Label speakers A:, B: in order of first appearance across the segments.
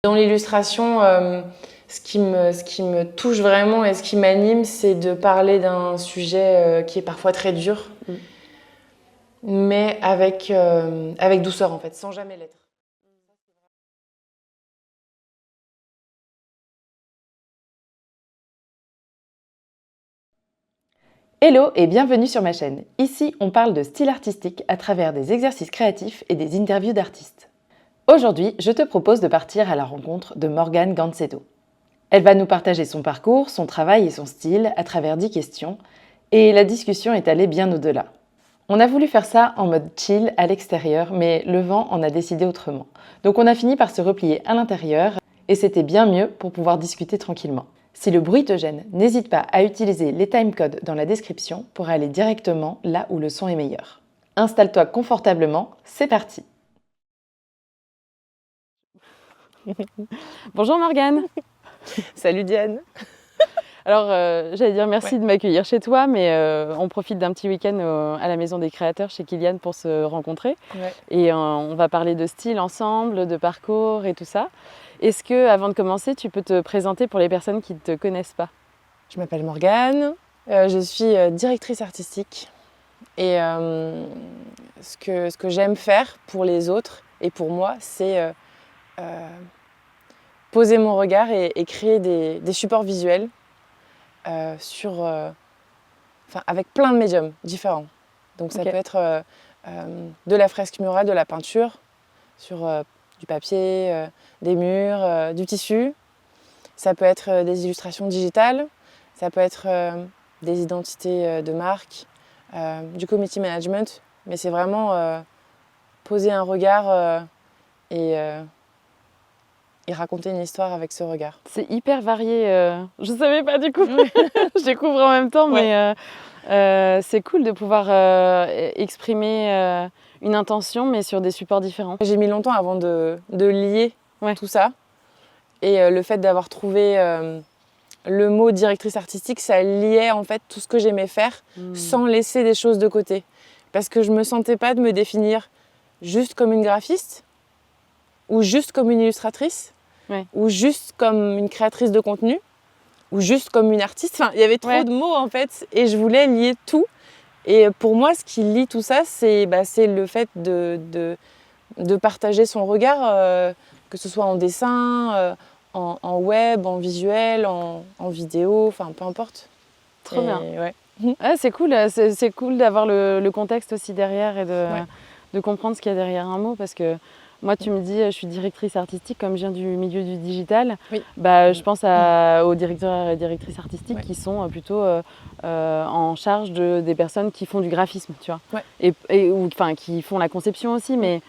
A: Dans l'illustration, ce qui me touche vraiment et ce qui m'anime, c'est de parler d'un sujet qui est parfois très dur, mais avec douceur en fait, sans jamais l'être.
B: Hello et bienvenue sur ma chaîne. Ici, on parle de style artistique à travers des exercices créatifs et des interviews d'artistes. Aujourd'hui, je te propose de partir à la rencontre de Morgane Gancedo. Elle va nous partager son parcours, son travail et son style à travers 10 questions, et la discussion est allée bien au-delà. On a voulu faire ça en mode chill à l'extérieur, mais le vent en a décidé autrement. Donc on a fini par se replier à l'intérieur, et c'était bien mieux pour pouvoir discuter tranquillement. Si le bruit te gêne, n'hésite pas à utiliser les timecodes dans la description pour aller directement là où le son est meilleur. Installe-toi confortablement, c'est parti! Bonjour Morgane.
A: Salut Diane.
B: Alors, j'allais dire merci de m'accueillir chez toi, mais on profite d'un petit week-end à la Maison des Créateurs chez Kylian pour se rencontrer.
A: Ouais.
B: Et on va parler de style ensemble, de parcours et tout ça. Est-ce que, avant de commencer, tu peux te présenter pour les personnes qui ne te connaissent pas?
A: Je m'appelle Morgane, je suis directrice artistique et ce que j'aime faire pour les autres et pour moi, c'est poser mon regard et créer des supports visuels avec plein de médiums différents. Donc ça peut être de la fresque murale, de la peinture, sur du papier, des murs, du tissu. Ça peut être des illustrations digitales, ça peut être des identités de marque, du community management. Mais c'est vraiment poser un regard et raconter une histoire avec ce regard.
B: C'est hyper varié. Je ne savais pas du coup. Je découvre en même temps, mais c'est cool de pouvoir exprimer une intention, mais sur des supports différents.
A: J'ai mis longtemps avant de lier tout ça. Et le fait d'avoir trouvé le mot directrice artistique, ça liait en fait tout ce que j'aimais faire sans laisser des choses de côté. Parce que je ne me sentais pas de me définir juste comme une graphiste, ou juste comme une illustratrice, ou juste comme une créatrice de contenu, ou juste comme une artiste. Enfin, il y avait trop de mots en fait, et je voulais lier tout. Et pour moi, ce qui lie tout ça, c'est le fait de partager son regard, que ce soit en dessin, en web, en visuel, en vidéo, enfin peu importe.
B: Trop bien. Ouais, c'est cool, c'est cool d'avoir le contexte aussi derrière et de comprendre ce qu'il y a derrière un mot, parce que moi, tu me dis, je suis directrice artistique, comme je viens du milieu du digital, je pense aux directeurs et directrices artistiques qui sont plutôt en charge des personnes qui font du graphisme, tu vois, ou qui font la conception aussi, mais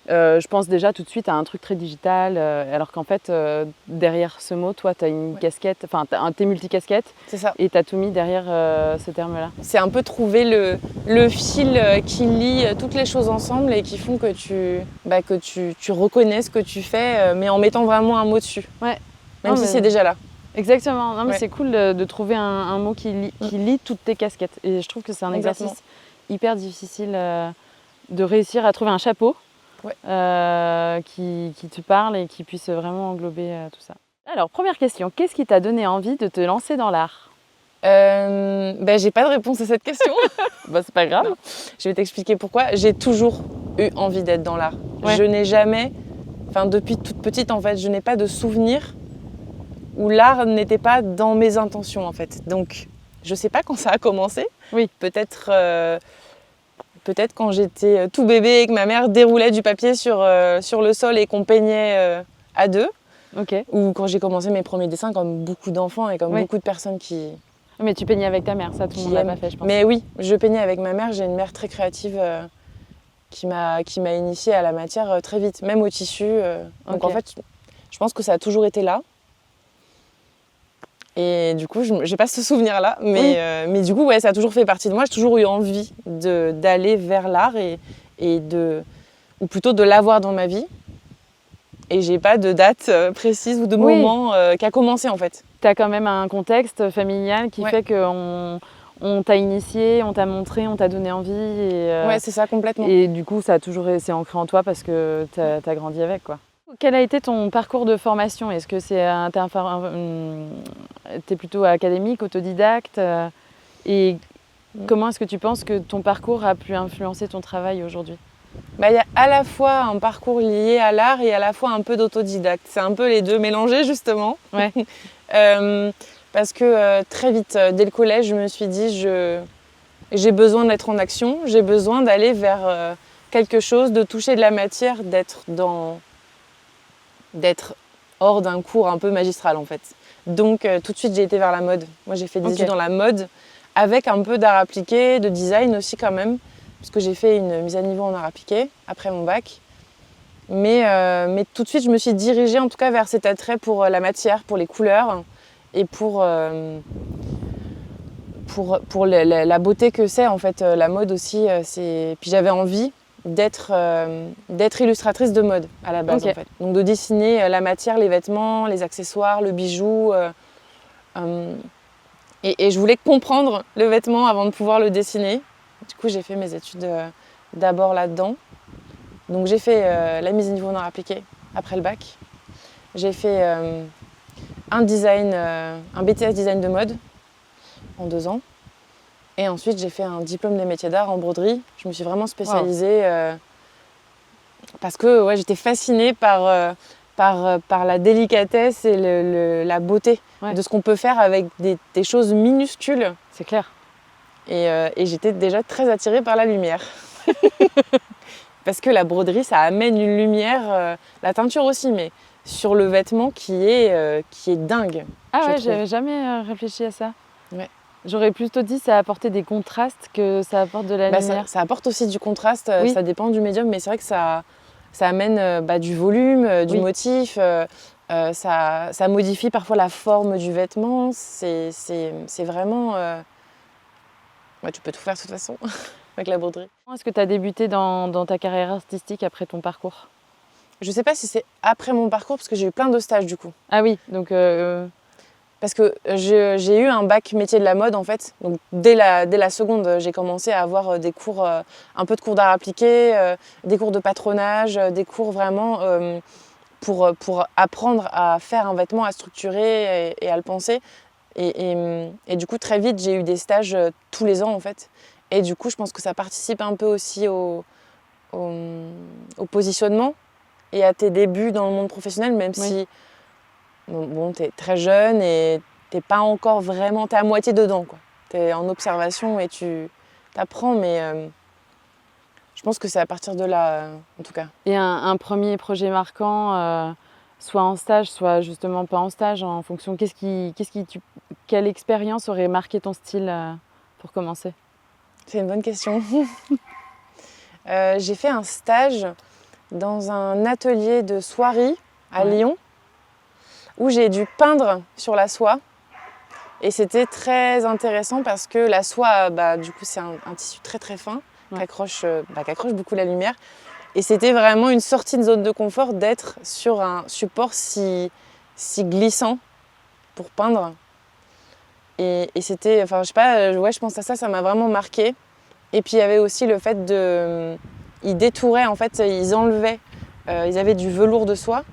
B: je pense déjà tout de suite à un truc très digital, alors qu'en fait, derrière ce mot, toi, tu as une casquette, enfin, t'es multicasquette, et tu as tout mis derrière ce terme-là.
A: C'est un peu trouver le fil qui lie toutes les choses ensemble et qui font que tu reconnais ce que tu fais, mais en mettant vraiment un mot dessus, même si c'est déjà là.
B: Exactement, non, mais c'est cool de trouver un mot qui lie toutes tes casquettes. Et je trouve que c'est un exercice hyper difficile de réussir à trouver un chapeau qui te parle et qui puisse vraiment englober tout ça. Alors, première question, qu'est-ce qui t'a donné envie de te lancer dans l'art?
A: J'ai pas de réponse à cette question.
B: C'est pas grave.
A: Non. Je vais t'expliquer pourquoi. J'ai toujours eu envie d'être dans l'art. Je n'ai jamais, depuis toute petite en fait, je n'ai pas de souvenir où l'art n'était pas dans mes intentions en fait. Donc, je sais pas quand ça a commencé. Peut-être quand j'étais tout bébé et que ma mère déroulait du papier sur le sol et qu'on peignait à deux. Ou quand j'ai commencé mes premiers dessins, comme beaucoup d'enfants et comme beaucoup de personnes qui...
B: Mais tu peignais avec ta mère, ça tout le monde l'a pas fait, je pense.
A: Mais oui, je peignais avec ma mère. J'ai une mère très créative qui m'a initiée à la matière très vite, même au tissu. Donc en fait, je pense que ça a toujours été là. Et du coup, je n'ai pas ce souvenir-là. Mais du coup, ça a toujours fait partie de moi. J'ai toujours eu envie d'aller vers l'art ou plutôt de l'avoir dans ma vie. Et j'ai pas de date précise ou de moment qui a commencé en fait.
B: Tu as quand même un contexte familial qui fait qu'on t'a initié, on t'a montré, on t'a donné envie. Et,
A: c'est ça, complètement.
B: Et du coup, ça a toujours été ancré en toi parce que tu as grandi avec, quoi. Quel a été ton parcours de formation? Est-ce que t'es plutôt académique, autodidacte et comment est-ce que tu penses que ton parcours a pu influencer ton travail aujourd'hui?
A: Il y a à la fois un parcours lié à l'art et à la fois un peu d'autodidacte. C'est un peu les deux mélangés justement.
B: Ouais.
A: Parce que très vite, dès le collège, je me suis dit j'ai besoin d'être en action, j'ai besoin d'aller vers quelque chose, de toucher de la matière, d'être hors d'un cours un peu magistral en fait. Donc tout de suite j'ai été vers la mode. Moi j'ai fait des études dans la mode avec un peu d'art appliqué, de design aussi quand même, parce que j'ai fait une mise à niveau en art appliqué après mon bac. Mais tout de suite je me suis dirigée en tout cas vers cet attrait pour la matière, pour les couleurs et pour la beauté que c'est en fait. La mode aussi, Puis j'avais envie d'être illustratrice de mode à la base en fait. Donc de dessiner la matière, les vêtements, les accessoires, le bijou. Et je voulais comprendre le vêtement avant de pouvoir le dessiner. Du coup j'ai fait mes études d'abord là-dedans. Donc j'ai fait la mise à niveau en art appliqué après le bac. J'ai fait un BTS design de mode en 2 ans. Et ensuite, j'ai fait un diplôme des métiers d'art en broderie. Je me suis vraiment spécialisée parce que j'étais fascinée par la délicatesse et la beauté de ce qu'on peut faire avec des choses minuscules.
B: C'est clair.
A: Et j'étais déjà très attirée par la lumière. Parce que la broderie, ça amène une lumière, la teinture aussi, mais sur le vêtement qui est dingue.
B: Ah ouais, j'avais jamais réfléchi à ça.
A: Ouais.
B: J'aurais plutôt dit ça apportait des contrastes que ça apporte de la lumière.
A: Ça apporte aussi du contraste, ça dépend du médium, mais c'est vrai que ça amène du volume, du motif, ça modifie parfois la forme du vêtement. C'est vraiment... tu peux tout faire de toute façon avec la broderie.
B: Est-ce que tu as débuté dans ta carrière artistique après ton parcours?
A: Je ne sais pas si c'est après mon parcours, parce que j'ai eu plein de stages du coup.
B: Ah oui, donc...
A: Parce que j'ai eu un bac métier de la mode en fait. Donc dès la seconde, j'ai commencé à avoir des cours, un peu de cours d'art appliqué, des cours de patronage, des cours vraiment pour apprendre à faire un vêtement, à structurer et à le penser. Et du coup, très vite, j'ai eu des stages tous les ans en fait. Et du coup, je pense que ça participe un peu aussi au positionnement et à tes débuts dans le monde professionnel, même si... Bon, t'es très jeune et t'es pas encore vraiment... T'es à moitié dedans, quoi. T'es en observation et tu t'apprends, mais je pense que c'est à partir de là, en tout cas.
B: Et un premier projet marquant, soit en stage, soit justement pas en stage, en fonction... Quelle expérience aurait marqué ton style pour commencer?
A: C'est une bonne question. J'ai fait un stage dans un atelier de soierie à Lyon, où j'ai dû peindre sur la soie. Et c'était très intéressant parce que la soie, du coup, c'est un tissu très très fin qui accroche beaucoup la lumière. Et c'était vraiment une sortie de zone de confort d'être sur un support si glissant pour peindre. Et c'était, enfin, je sais pas, je pense à ça, ça m'a vraiment marqué. Et puis il y avait aussi le fait ils détouraient, en fait, ils enlevaient, ils avaient du velours de soie.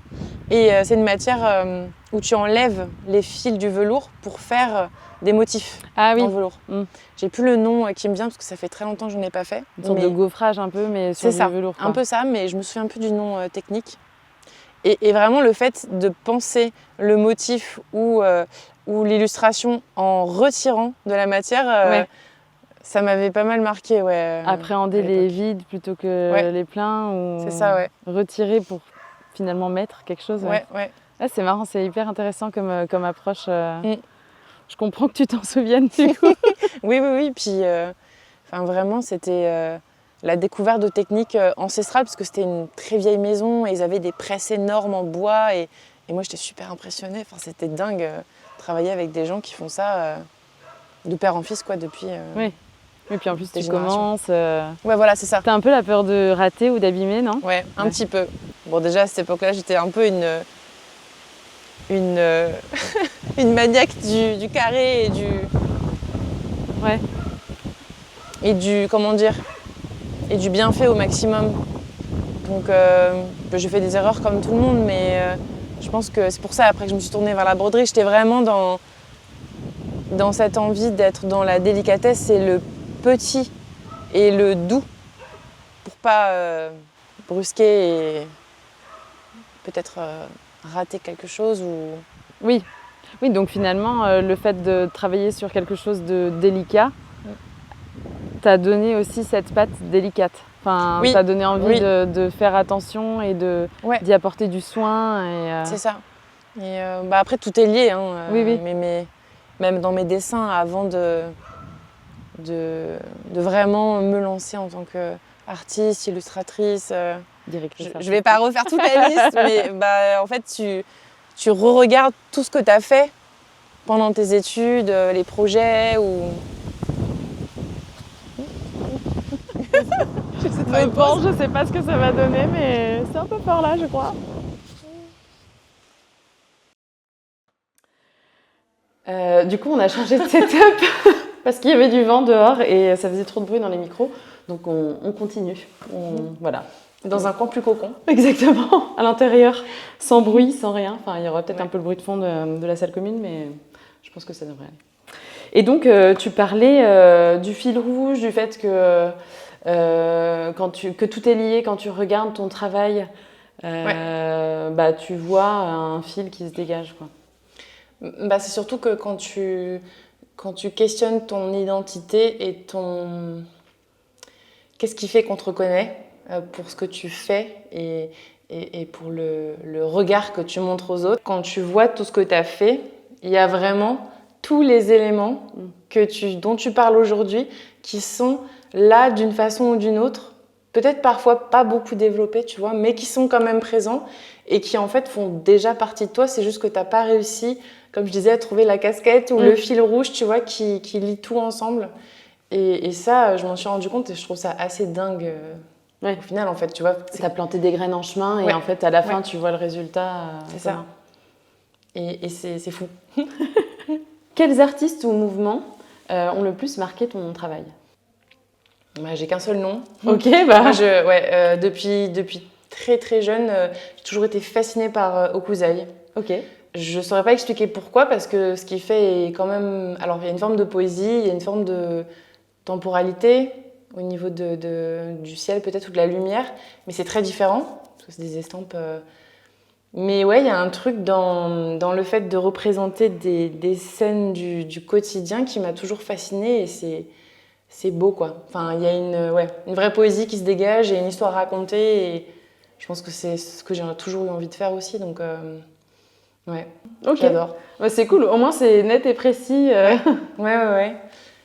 A: Et c'est une matière où tu enlèves les fils du velours pour faire des motifs dans le velours. J'ai plus le nom qui me vient parce que ça fait très longtemps que je n'en ai pas fait.
B: Une sorte de gaufrage un peu, mais sur du velours.
A: C'est ça, un peu ça, mais je me souviens plus du nom technique. Et vraiment le fait de penser le motif ou l'illustration en retirant de la matière, ça m'avait pas mal marqué.
B: Appréhender les vides plutôt que les pleins, ou
A: c'est ça,
B: retirer pour finalement mettre quelque chose. Ah, c'est marrant, c'est hyper intéressant comme approche. Je comprends que tu t'en souviennes du coup.
A: Oui. Puis vraiment, c'était la découverte de techniques ancestrales parce que c'était une très vieille maison et ils avaient des presses énormes en bois. Et moi, j'étais super impressionnée. Enfin, c'était dingue de travailler avec des gens qui font ça de père en fils depuis...
B: Oui. Et puis en plus, tu commences.
A: Voilà, c'est ça.
B: T'as un peu la peur de rater ou d'abîmer, non?
A: Ouais, un petit peu. Bon, déjà à cette époque-là, j'étais un peu une maniaque du carré et du...
B: Ouais.
A: Et du, comment dire, et du bienfait au maximum. Donc j'ai fait des erreurs comme tout le monde, mais je pense que c'est pour ça après que je me suis tournée vers la broderie. J'étais vraiment dans cette envie d'être dans la délicatesse et le petit et le doux pour pas brusquer et peut-être rater quelque chose ou...
B: Oui, oui, donc finalement, le fait de travailler sur quelque chose de délicat t'a donné aussi cette patte délicate. Enfin,
A: Oui,
B: t'a donné envie
A: oui.
B: de faire attention et
A: Ouais,
B: d'y apporter du soin.
A: c'est ça. Et après, tout est lié, hein,
B: Oui, oui.
A: mais même dans mes dessins, avant de vraiment me lancer en tant qu'artiste, illustratrice,
B: Directrice
A: je vais pas refaire toute la liste, mais en fait, tu re-regardes tout ce que tu as fait pendant tes études, les projets ou...
B: Je sais pas ce que ça va donner, mais c'est un peu fort là, je crois. Du coup, on a changé de setup parce qu'il y avait du vent dehors et ça faisait trop de bruit dans les micros. Donc, on continue. Voilà.
A: Dans un coin plus cocon.
B: Exactement. À l'intérieur, sans bruit, sans rien. Enfin, il y aura peut-être un peu le bruit de fond de la salle commune, mais je pense que ça devrait aller. Et donc, tu parlais du fil rouge, du fait que tout est lié quand tu regardes ton travail. Tu vois un fil qui se dégage, quoi.
A: C'est surtout que quand tu questionnes ton identité et ton... Qu'est-ce qui fait qu'on te reconnaît pour ce que tu fais et pour le regard que tu montres aux autres. Quand tu vois tout ce que tu as fait, il y a vraiment tous les éléments dont tu parles aujourd'hui qui sont là d'une façon ou d'une autre. Peut-être parfois pas beaucoup développés, tu vois, mais qui sont quand même présents et qui en fait font déjà partie de toi. C'est juste que tu n'as pas réussi, comme je disais, à trouver la casquette ou le fil rouge, tu vois, qui lie tout ensemble. Et ça, je m'en suis rendu compte et je trouve ça assez dingue au final, en fait, tu vois.
B: T'as planté des graines en chemin et en fait, à la fin, tu vois le résultat.
A: C'est ça. Et c'est fou.
B: Quels artistes ou mouvements ont le plus marqué ton travail ?
A: J'ai qu'un seul nom.
B: Ok,
A: Moi, depuis très très jeune, j'ai toujours été fascinée par Hokusai.
B: Ok.
A: Je saurais pas expliquer pourquoi, parce que ce qu'il fait est quand même... Alors, il y a une forme de poésie, il y a une forme de temporalité au niveau du ciel peut-être ou de la lumière, mais c'est très différent, parce que c'est des estampes... Mais ouais, il y a un truc dans le fait de représenter des scènes du quotidien qui m'a toujours fascinée et c'est beau, quoi. Enfin, il y a une vraie poésie qui se dégage et une histoire racontée et je pense que c'est ce que j'ai toujours eu envie de faire aussi, donc j'adore.
B: C'est cool, au moins c'est net et précis.
A: Ouais.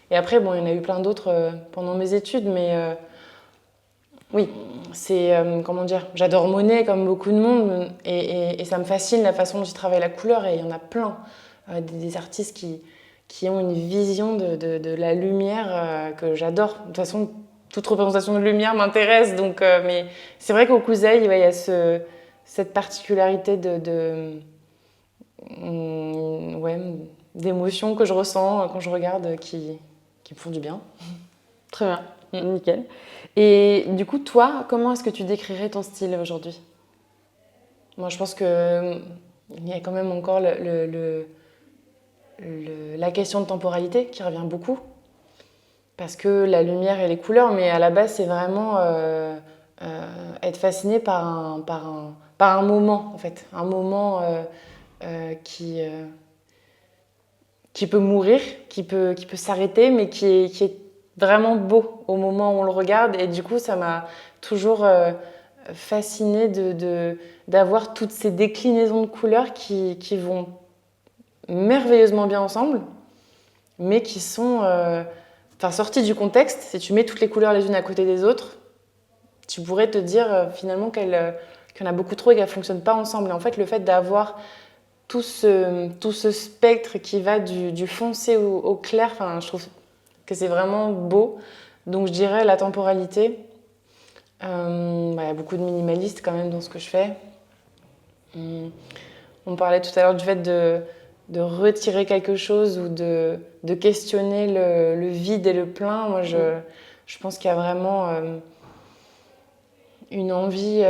A: Et après, il y en a eu plein d'autres pendant mes études, mais oui, c'est, comment dire, j'adore Monet comme beaucoup de monde et ça me fascine la façon dont il travaille la couleur et il y en a plein, des artistes qui ont une vision de la lumière que j'adore. De toute façon, toute représentation de lumière m'intéresse, donc, mais c'est vrai qu'au Hokusai, il y a cette particularité d'émotions que je ressens quand je regarde qui me font du bien.
B: Très bien, nickel. Et du coup, toi, comment est-ce que tu décrirais ton style aujourd'hui ?
A: Moi, je pense qu'il y a quand même encore la question de temporalité qui revient beaucoup. Parce que la lumière et les couleurs, mais à la base, c'est vraiment être fasciné par un moment, en fait. Un moment qui peut mourir, qui peut s'arrêter, mais qui est vraiment beau au moment où on le regarde. Et du coup, ça m'a toujours fascinée d'avoir toutes ces déclinaisons de couleurs qui vont merveilleusement bien ensemble, mais qui sont sorties du contexte. Si tu mets toutes les couleurs les unes à côté des autres, tu pourrais te dire finalement qu'il y en a beaucoup trop et qu'elles ne fonctionnent pas ensemble. Et en fait, le fait d'avoir tout ce spectre qui va du foncé au clair, je trouve que c'est vraiment beau. Donc je dirais la temporalité. Il y a beaucoup de minimalistes quand même dans ce que je fais. On parlait tout à l'heure du fait de retirer quelque chose ou de questionner le vide et le plein. Moi, je pense qu'il y a vraiment une envie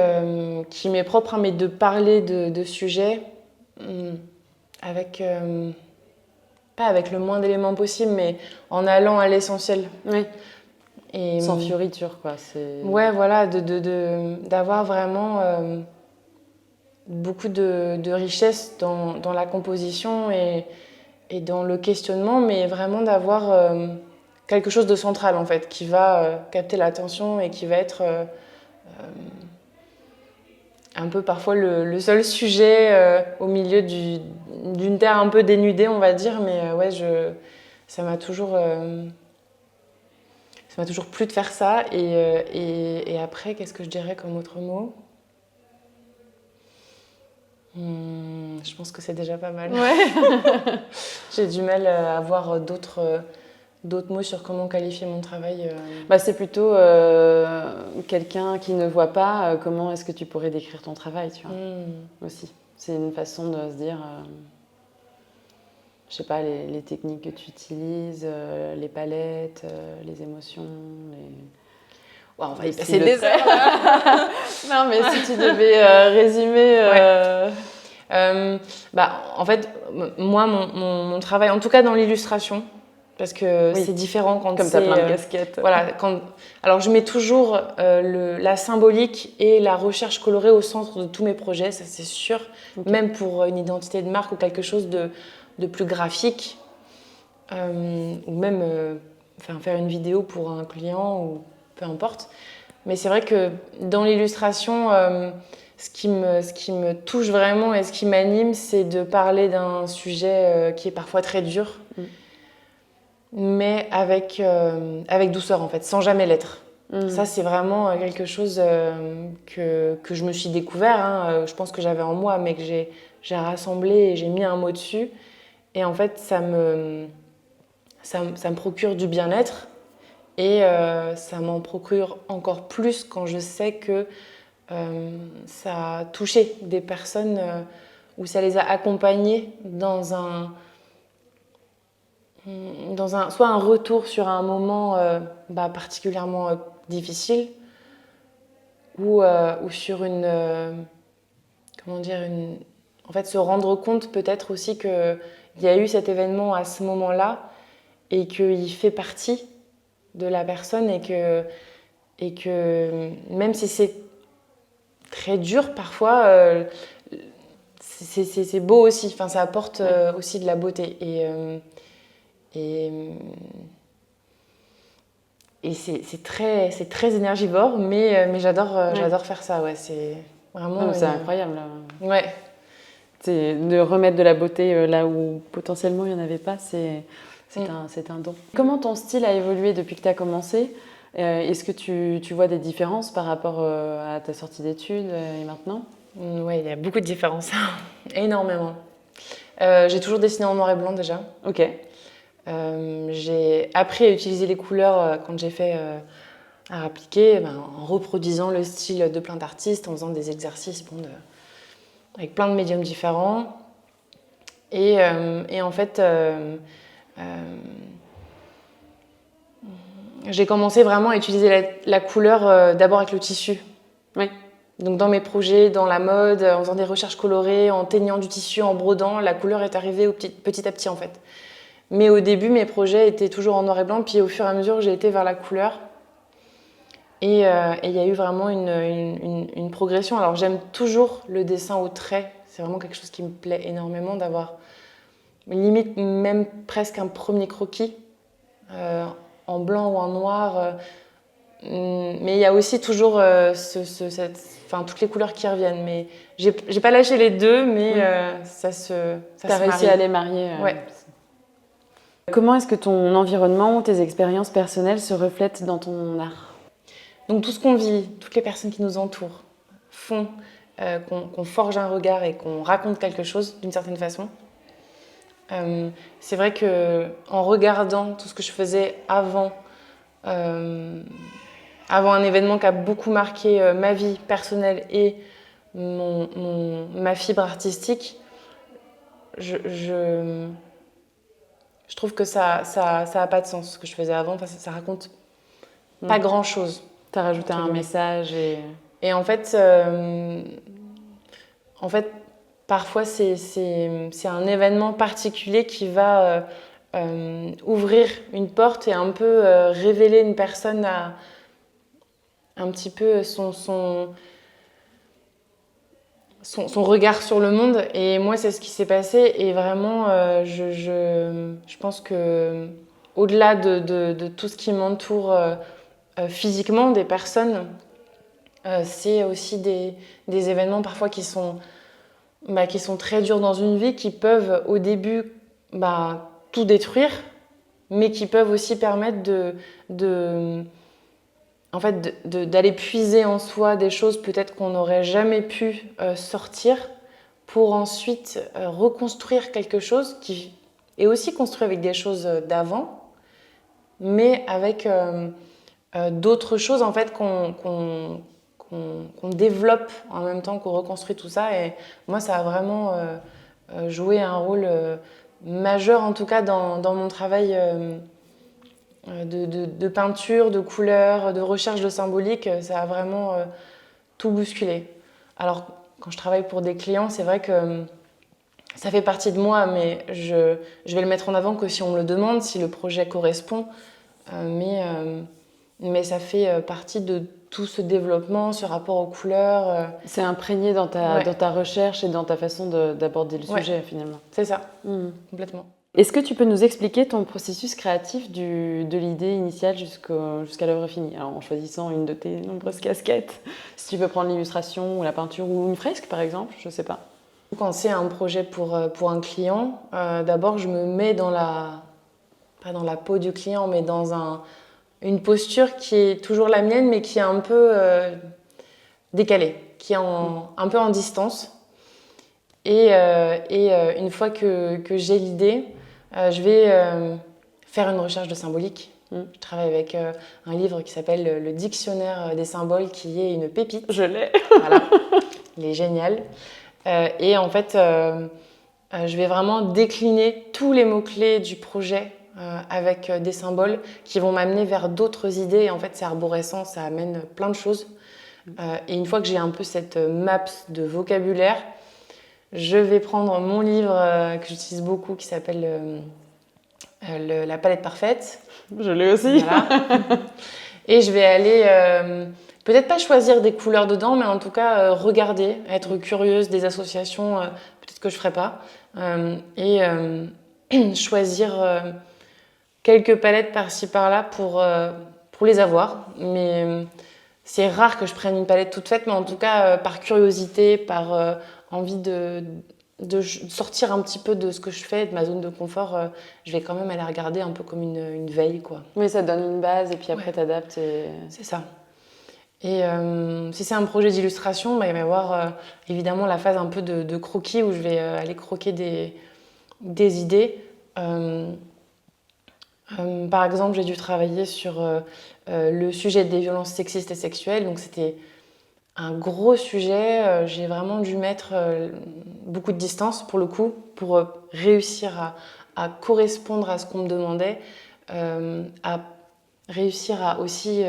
A: qui m'est propre, hein, mais de parler de sujets avec, pas avec le moins d'éléments possible, mais en allant à l'essentiel.
B: Oui.
A: Et,
B: sans fioriture, quoi.
A: Ouais, voilà, d'avoir vraiment beaucoup de richesse dans la composition et dans le questionnement, mais vraiment d'avoir quelque chose de central, en fait, qui va capter l'attention et qui va être un peu parfois le seul sujet au milieu d'une terre un peu dénudée, on va dire, mais ouais, ça m'a toujours plu de faire ça. Et après, qu'est-ce que je dirais comme autre mot? Je pense que c'est déjà pas mal.
B: Ouais.
A: J'ai du mal à avoir d'autres mots sur comment qualifier mon travail.
B: Bah, c'est plutôt quelqu'un qui ne voit pas, comment est-ce que tu pourrais décrire ton travail, tu vois, aussi. C'est une façon de se dire, je sais pas, les techniques que tu utilises, les palettes, les émotions,
A: Ouais, on va
B: les
A: y passer
B: styles de
A: des
B: traits.
A: heures là.
B: Non, mais si tu devais résumer...
A: Bah, en fait, moi, mon travail, en tout cas dans l'illustration, parce que
B: Oui.
A: c'est différent quand
B: Comme tu as plein de casquettes.
A: Voilà, alors je mets toujours la symbolique et la recherche colorée au centre de tous mes projets, ça c'est sûr.
B: Okay.
A: Même pour une identité de marque ou quelque chose de plus graphique, ou même faire une vidéo pour un client, ou peu importe. Mais c'est vrai que dans l'illustration, ce qui me touche vraiment et ce qui m'anime, c'est de parler d'un sujet qui est parfois très dur, mais avec douceur en fait, sans jamais l'être. Ça, c'est vraiment quelque chose que je me suis découvert. Hein. Je pense que j'avais en moi, mais que j'ai rassemblé et j'ai mis un mot dessus. Et en fait, ça me procure du bien-être. Et ça m'en procure encore plus quand je sais que ça a touché des personnes ou ça les a accompagnées dans soit un retour sur un moment particulièrement difficile ou sur en fait, se rendre compte peut-être aussi qu'il y a eu cet événement à ce moment-là et qu'il fait partie de la personne et que même si c'est très dur parfois, c'est beau aussi, enfin, ça apporte aussi de la beauté. Et c'est très énergivore, mais j'adore faire ça. Ouais, c'est vraiment...
B: C'est incroyable.
A: Ouais.
B: De remettre de la beauté là où potentiellement il n'y en avait pas, c'est un don. Comment ton style a évolué depuis que tu as commencé ? Est-ce que tu vois des différences par rapport à ta sortie d'études et maintenant ?
A: Oui, il y a beaucoup de différences. Énormément. J'ai toujours dessiné en noir et blanc déjà.
B: Ok.
A: J'ai appris à utiliser les couleurs quand j'ai fait à appliquer, en reproduisant le style de plein d'artistes, en faisant des exercices avec plein de médiums différents. Et en fait, j'ai commencé vraiment à utiliser la couleur d'abord avec le tissu.
B: Oui.
A: Donc dans mes projets, dans la mode, en faisant des recherches colorées, en teignant du tissu, en brodant, la couleur est arrivée petit à petit en fait. Mais au début, mes projets étaient toujours en noir et blanc, puis au fur et à mesure, j'ai été vers la couleur. Et il y a eu vraiment une progression. Alors j'aime toujours le dessin au trait, c'est vraiment quelque chose qui me plaît énormément d'avoir limite même presque un premier croquis en blanc ou en noir. Mais il y a aussi toujours toutes les couleurs qui reviennent. Mais j'ai pas lâché les deux, mais ça se
B: T'as réussi à les marier.
A: Ouais.
B: Comment est-ce que ton environnement ou tes expériences personnelles se reflètent dans ton art ?
A: Donc tout ce qu'on vit, toutes les personnes qui nous entourent font qu'on forge un regard et qu'on raconte quelque chose d'une certaine façon. C'est vrai qu'en regardant tout ce que je faisais avant un événement qui a beaucoup marqué ma vie personnelle et ma fibre artistique, je trouve que ça a pas de sens ce que je faisais avant. Enfin, ça raconte pas grand-chose.
B: T'as rajouté un message et...
A: Et en fait, parfois, c'est un événement particulier qui va ouvrir une porte et un peu révéler une personne à un petit peu son regard sur le monde. Et moi, c'est ce qui s'est passé. Et vraiment, je pense que au-delà de tout ce qui m'entoure physiquement, des personnes, c'est aussi des événements parfois qui sont très durs dans une vie, qui peuvent au début tout détruire, mais qui peuvent aussi permettre d'aller puiser en soi des choses peut-être qu'on n'aurait jamais pu sortir pour ensuite reconstruire quelque chose qui est aussi construit avec des choses d'avant, mais avec d'autres choses en fait qu'on développe en même temps qu'on reconstruit tout ça. Et moi, ça a vraiment joué un rôle majeur, en tout cas dans mon travail de peinture, de couleurs, de recherche de symbolique. Ça a vraiment tout bousculé. Alors, quand je travaille pour des clients, c'est vrai que ça fait partie de moi, mais je vais le mettre en avant que si on me le demande, si le projet correspond. Mais ça fait partie de tout ce développement, ce rapport aux couleurs.
B: C'est imprégné dans ta recherche et dans ta façon d'aborder le sujet, finalement.
A: C'est ça, complètement.
B: Est-ce que tu peux nous expliquer ton processus créatif de l'idée initiale jusqu'à l'œuvre finie? Alors, en choisissant une de tes nombreuses casquettes, si tu veux prendre l'illustration ou la peinture ou une fresque, par exemple, je ne sais pas.
A: Quand c'est un projet pour un client, d'abord, je me mets pas dans la peau du client, mais dans une posture qui est toujours la mienne, mais qui est un peu décalée, qui est un peu en distance. Et une fois que j'ai l'idée, je vais faire une recherche de symbolique. Je travaille avec un livre qui s'appelle Le Dictionnaire des symboles, qui est une pépite.
B: Je l'ai.
A: Voilà, il est génial. Et en fait, je vais vraiment décliner tous les mots-clés du projet avec des symboles qui vont m'amener vers d'autres idées. Et en fait, c'est arborescent, ça amène plein de choses. Et une fois que j'ai un peu cette map de vocabulaire, je vais prendre mon livre que j'utilise beaucoup, qui s'appelle La palette parfaite.
B: Je l'ai aussi.
A: Voilà. Et je vais aller, peut-être pas choisir des couleurs dedans, mais en tout cas regarder, être curieuse des associations, peut-être que je ferai pas. Et choisir quelques palettes par-ci par-là pour les avoir. Mais c'est rare que je prenne une palette toute faite, mais en tout cas, par curiosité, par envie de sortir un petit peu de ce que je fais, de ma zone de confort, je vais quand même aller regarder un peu comme une veille, quoi.
B: Oui, ça te donne une base et puis après t'adaptes.
A: C'est ça. Et si c'est un projet d'illustration, il va y avoir évidemment la phase un peu de croquis où je vais aller croquer des idées. Par exemple, j'ai dû travailler sur le sujet des violences sexistes et sexuelles, donc c'était un gros sujet. J'ai vraiment dû mettre beaucoup de distance pour le coup, pour réussir à correspondre à ce qu'on me demandait, à réussir à aussi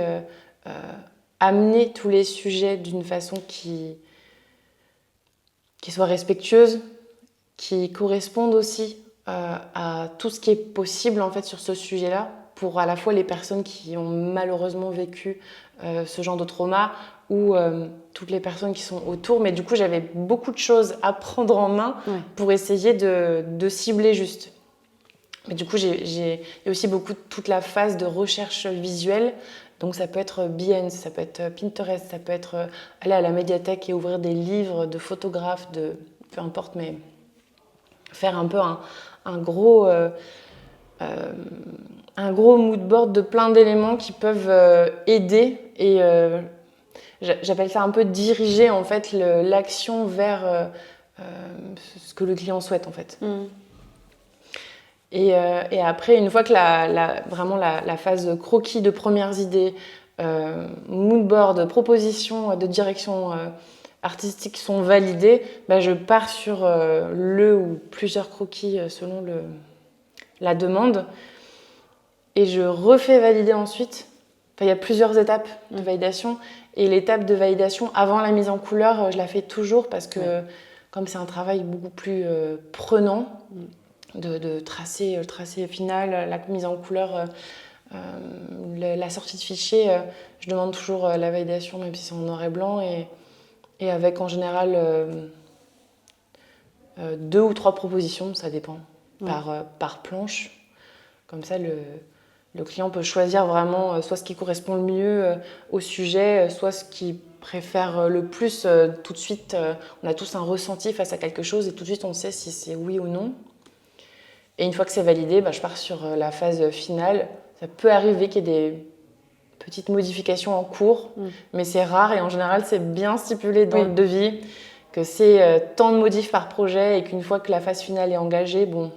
A: amener tous les sujets d'une façon qui soit respectueuse, qui corresponde aussi à tout ce qui est possible en fait sur ce sujet-là, pour à la fois les personnes qui ont malheureusement vécu ce genre de trauma ou toutes les personnes qui sont autour. Mais du coup, j'avais beaucoup de choses à prendre en main pour essayer de cibler juste. Mais du coup, il y a aussi toute la phase de recherche visuelle. Donc ça peut être Behance, ça peut être Pinterest, ça peut être aller à la médiathèque et ouvrir des livres de photographes, peu importe, mais faire un peu un gros mood board de plein d'éléments qui peuvent aider. Et j'appelle ça un peu diriger en fait l'action vers ce que le client souhaite en fait. Et après, une fois que vraiment la phase croquis de premières idées, mood board, propositions de direction artistiques sont validées, je pars sur le ou plusieurs croquis selon la demande et je refais valider ensuite. Enfin, il y a plusieurs étapes de validation Et l'étape de validation avant la mise en couleur, je la fais toujours parce que comme c'est un travail beaucoup plus prenant de tracer le tracé final, la mise en couleur, la sortie de fichier, je demande toujours la validation même si c'est en noir et blanc et avec en général 2 ou 3 propositions, ça dépend, par planche. Comme ça, le client peut choisir vraiment soit ce qui correspond le mieux au sujet, soit ce qu'il préfère le plus. Tout de suite, on a tous un ressenti face à quelque chose et tout de suite, on sait si c'est oui ou non. Et une fois que c'est validé, je pars sur la phase finale. Ça peut arriver qu'il y ait des petites modifications en cours, mais c'est rare et en général, c'est bien stipulé dans le devis que c'est tant de modifs par projet et qu'une fois que la phase finale est engagée, bon...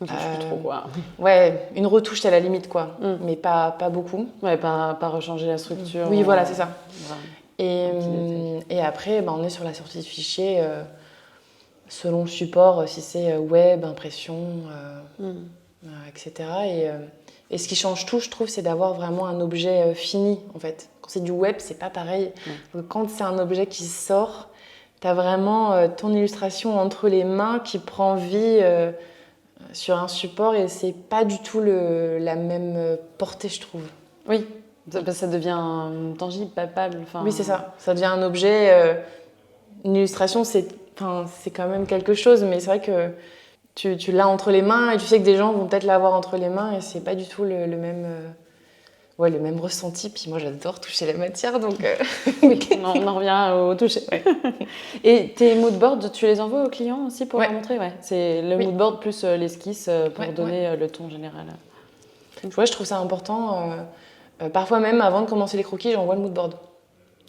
B: On touche plus trop, quoi.
A: Ouais, une retouche, c'est à la limite, quoi. Mais pas beaucoup.
B: Ouais, pas rechanger la structure.
A: Oui, voilà, c'est ça.
B: Ouais.
A: Et après, on est sur la sortie de fichier selon le support, si c'est web, impression, etc. Et ce qui change tout, je trouve, c'est d'avoir vraiment un objet fini, en fait. Quand c'est du web, c'est pas pareil. Quand c'est un objet qui sort, t'as vraiment ton illustration entre les mains qui prend vie sur un support et c'est pas du tout la même portée, je trouve.
B: Oui, ça devient tangible, palpable.
A: Oui, c'est ça. Ça devient un objet. Une illustration, c'est quand même quelque chose, mais c'est vrai que tu l'as entre les mains et tu sais que des gens vont peut-être l'avoir entre les mains et c'est pas du tout le même. Le même ressenti. Puis moi, j'adore toucher la matière, donc...
B: on en revient au toucher. Ouais. Et tes moodboards, tu les envoies aux clients aussi pour leur montrer? C'est le moodboard plus l'esquisse pour donner le ton général.
A: Ouais, je trouve ça important. Parfois même, avant de commencer les croquis, j'envoie le moodboard.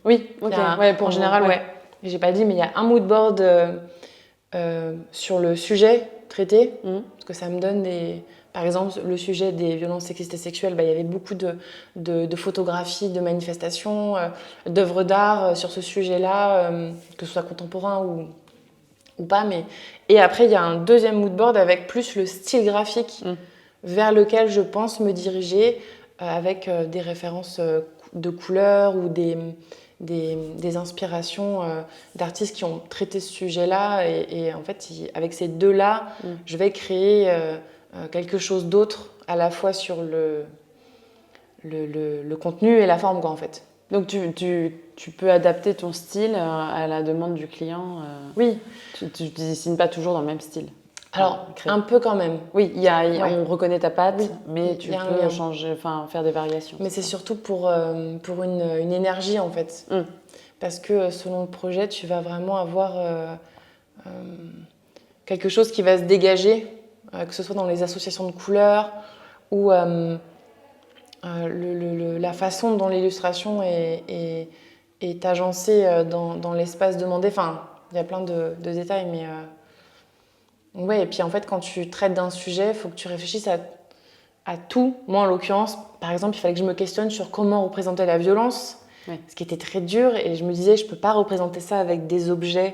B: Oui, ok.
A: En général, J'ai pas dit, mais il y a un moodboard sur le sujet traité, parce que ça me donne des... Par exemple, le sujet des violences sexistes et sexuelles, il y avait beaucoup de photographies, de manifestations, d'œuvres d'art sur ce sujet-là, que ce soit contemporain ou pas. Et après, il y a un deuxième moodboard avec plus le style graphique vers lequel je pense me diriger, avec des références de couleurs ou des inspirations d'artistes qui ont traité ce sujet-là. Et en fait, avec ces deux-là, je vais créer... quelque chose d'autre à la fois sur le contenu et la forme, quoi, en fait.
B: Donc tu peux adapter ton style à la demande du client.
A: Oui.
B: Tu ne dessines pas toujours dans le même style.
A: Alors, un peu quand même.
B: Oui, on reconnaît ta patte, mais tu peux changer, faire des variations.
A: Mais c'est surtout pour une énergie, en fait. Parce que selon le projet, tu vas vraiment avoir quelque chose qui va se dégager, que ce soit dans les associations de couleurs ou la façon dont l'illustration est agencée dans l'espace demandé. Enfin, il y a plein de détails, mais... Ouais, et puis en fait, quand tu traites d'un sujet, il faut que tu réfléchisses à tout. Moi, en l'occurrence, par exemple, il fallait que je me questionne sur comment représenter la violence, ce qui était très dur, et je me disais, je ne peux pas représenter ça avec des objets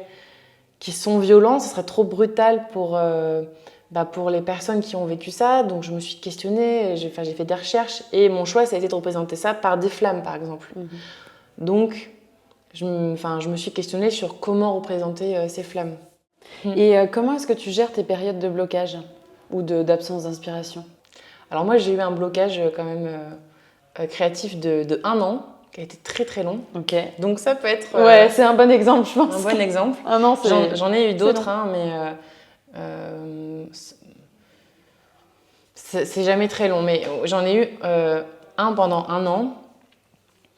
A: qui sont violents, ce serait trop brutal pour les personnes qui ont vécu ça. Donc je me suis questionnée, j'ai fait des recherches et mon choix ça a été de représenter ça par des flammes, par exemple. Donc je me suis questionnée sur comment représenter ces flammes.
B: Et comment est-ce que tu gères tes périodes de blocage ou d'absence d'inspiration?
A: Alors moi j'ai eu un blocage quand même créatif de 1 an qui a été très très long.
B: Ok.
A: Donc ça peut être...
B: c'est un bon exemple, je pense.
A: Un bon exemple. J'en ai eu d'autres, mais c'est jamais très long. Mais j'en ai eu un pendant 1 an.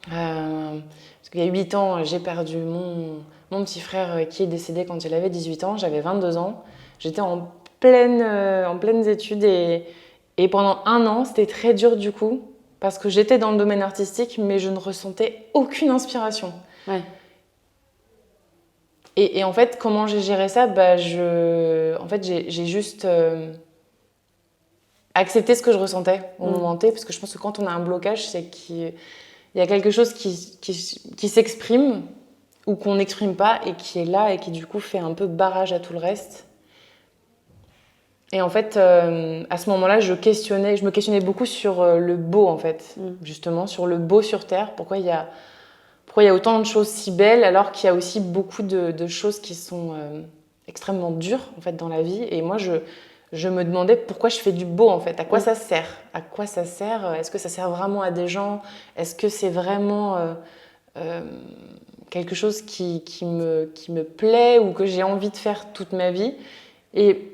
A: Parce qu'il y a 8 ans, j'ai perdu mon petit frère qui est décédé quand il avait 18 ans. J'avais 22 ans. J'étais en pleines études et pendant 1 an, c'était très dur du coup. Parce que j'étais dans le domaine artistique, mais je ne ressentais aucune inspiration.
B: Ouais.
A: Et en fait, comment j'ai géré ça? J'ai juste accepté ce que je ressentais au moment T, parce que je pense que quand on a un blocage, c'est qu'il y a quelque chose qui s'exprime ou qu'on n'exprime pas et qui est là et qui du coup fait un peu barrage à tout le reste. Et en fait, à ce moment-là, je me questionnais beaucoup sur le beau, en fait, justement, sur le beau sur Terre. Pourquoi il y a pourquoi il y a autant de choses si belles alors qu'il y a aussi beaucoup de choses qui sont extrêmement dures en fait dans la vie. Et moi, je me demandais pourquoi je fais du beau en fait. À quoi ça sert? À quoi ça sert? Est-ce que ça sert vraiment à des gens? Est-ce que c'est vraiment quelque chose qui me plaît ou que j'ai envie de faire toute ma vie? Et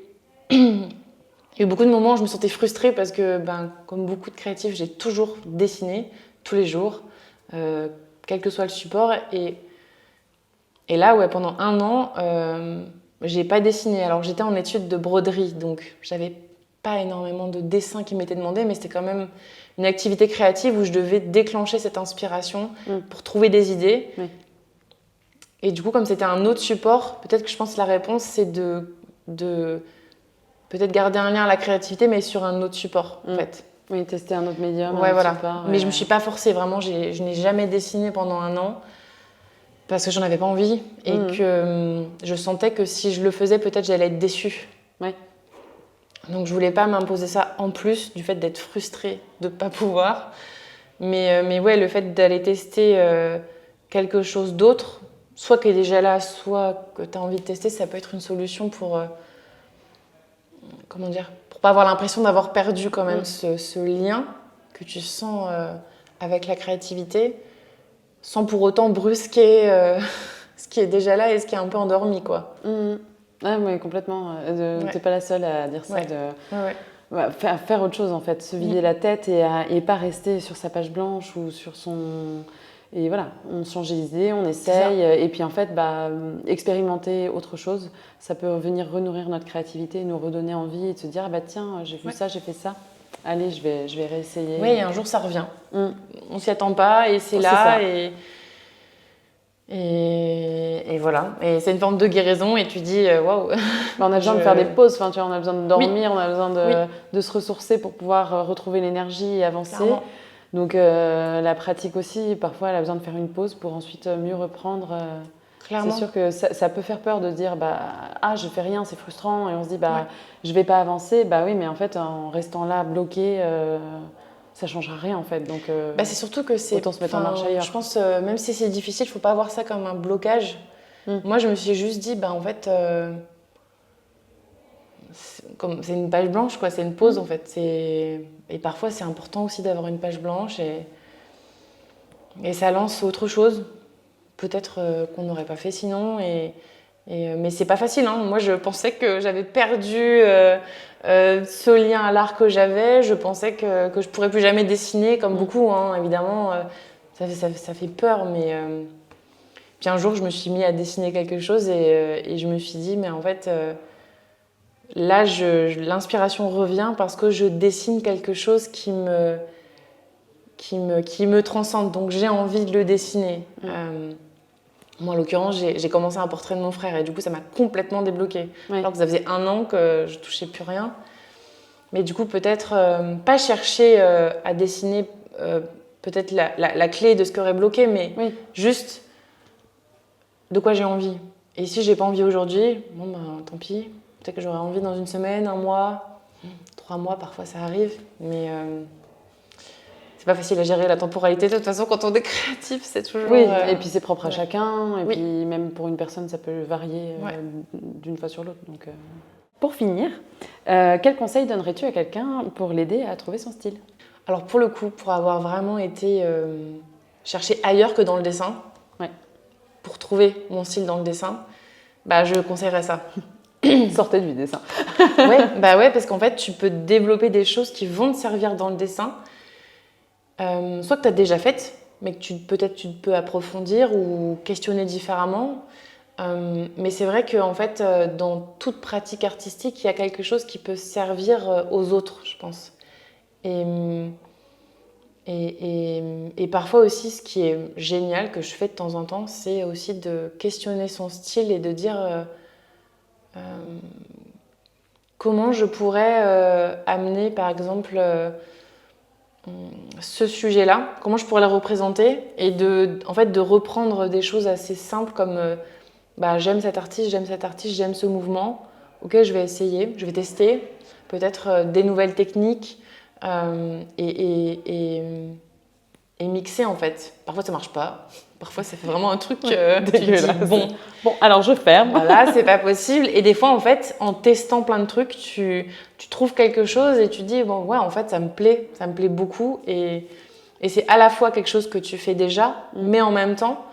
A: il y a eu beaucoup de moments où je me sentais frustrée parce que, comme beaucoup de créatifs, j'ai toujours dessiné tous les jours, quel que soit le support. Et là, ouais, pendant 1 an, j'ai pas dessiné. Alors j'étais en études de broderie, donc j'avais pas énormément de dessins qui m'étaient demandés, mais c'était quand même une activité créative où je devais déclencher cette inspiration pour trouver des idées. Oui. Et du coup, comme c'était un autre support, peut-être que je pense que la réponse, c'est de peut-être garder un lien à la créativité, mais sur un autre support, en fait.
B: Oui, tester un autre médium,
A: ouais, voilà. Support. Mais je me suis pas forcée, vraiment. Je n'ai jamais dessiné pendant 1 an parce que j'en avais pas envie et que je sentais que si je le faisais, peut-être j'allais être déçue. Ouais. Donc je voulais pas m'imposer ça en plus du fait d'être frustrée de pas pouvoir. Mais ouais, le fait d'aller tester quelque chose d'autre, soit qui est déjà là, soit que tu as envie de tester, ça peut être une solution pour comment dire, pour pas avoir l'impression d'avoir perdu quand même ce lien que tu sens avec la créativité, sans pour autant brusquer ce qui est déjà là et ce qui est un peu endormi, quoi.
B: Ah, oui, complètement. T'es pas la seule à dire ça. Faire autre chose, en fait. Se vider la tête et pas rester sur sa page blanche ou sur son... Et voilà, on change les idées, on essaye. Et puis, en fait, expérimenter autre chose, ça peut venir renourrir notre créativité, nous redonner envie et de se dire, ah bah tiens, j'ai vu ça, j'ai fait ça. Allez, je vais réessayer.
A: Oui, et un jour, ça revient. On s'y attend pas et c'est là. Et voilà. Et c'est une forme de guérison et tu dis, waouh.
B: On a besoin de faire des pauses, enfin, tu vois, on a besoin de dormir, on a besoin de se ressourcer pour pouvoir retrouver l'énergie et avancer. Clairement. Donc la pratique aussi, parfois, elle a besoin de faire une pause pour ensuite mieux reprendre. Clairement. C'est sûr que ça peut faire peur de dire je fais rien, c'est frustrant, et on se dit je vais pas avancer. Oui, mais en fait, en restant là bloqué, ça changera rien en fait. Donc
A: c'est surtout que c'est
B: autant se mettre en marche ailleurs.
A: Je pense même si c'est difficile, faut pas voir ça comme un blocage. Moi, je me suis juste dit en fait c'est une page blanche, quoi, c'est une pause en fait. Et parfois c'est important aussi d'avoir une page blanche et ça lance autre chose, peut-être qu'on n'aurait pas fait sinon. Mais c'est pas facile, hein. Moi je pensais que j'avais perdu ce lien à l'art que j'avais. Je pensais que je pourrais plus jamais dessiner comme beaucoup, hein, évidemment. Ça fait peur, mais puis un jour je me suis mis à dessiner quelque chose et je me suis dit mais en fait là, l'inspiration revient parce que je dessine quelque chose qui me transcende. Donc, j'ai envie de le dessiner. Moi, en l'occurrence, j'ai commencé un portrait de mon frère et du coup, ça m'a complètement débloquée. Alors que ça faisait 1 an que je touchais plus rien. Mais du coup, peut-être pas chercher à dessiner peut-être la clé de ce qui aurait bloqué, mais juste de quoi j'ai envie. Et si j'ai pas envie aujourd'hui, tant pis. Peut-être que j'aurais envie dans 1 semaine, 1 mois, 3 mois, parfois ça arrive, mais c'est pas facile à gérer la temporalité. De toute façon, quand on est créatif, c'est toujours...
B: Oui, et puis c'est propre à chacun, et puis même pour une personne, ça peut varier d'une fois sur l'autre. Donc, Pour finir, quel conseil donnerais-tu à quelqu'un pour l'aider à trouver son style ?
A: Alors pour le coup, pour avoir vraiment été chercher ailleurs que dans le dessin, pour trouver mon style dans le dessin, je conseillerais ça.
B: Sortez du dessin.
A: ouais, parce qu'en fait, tu peux développer des choses qui vont te servir dans le dessin, soit que tu as déjà faites, mais que peut-être tu peux approfondir ou questionner différemment. Mais c'est vrai qu'en fait, dans toute pratique artistique, il y a quelque chose qui peut servir aux autres, je pense. Et parfois aussi, ce qui est génial, que je fais de temps en temps, c'est aussi de questionner son style et de dire comment je pourrais amener, par exemple, ce sujet-là, comment je pourrais le représenter et en fait, de reprendre des choses assez simples comme j'aime cet artiste, j'aime ce mouvement. Ok, je vais essayer, je vais tester peut-être des nouvelles techniques et et mixer en fait. Parfois ça marche pas, parfois ça fait vraiment un truc
B: dégueulasse.
A: Tu dis,
B: bon, alors je ferme.
A: Voilà, c'est pas possible. Et des fois en fait, en testant plein de trucs, tu trouves quelque chose et tu dis bon ouais en fait ça me plaît beaucoup et c'est à la fois quelque chose que tu fais déjà, mais en même temps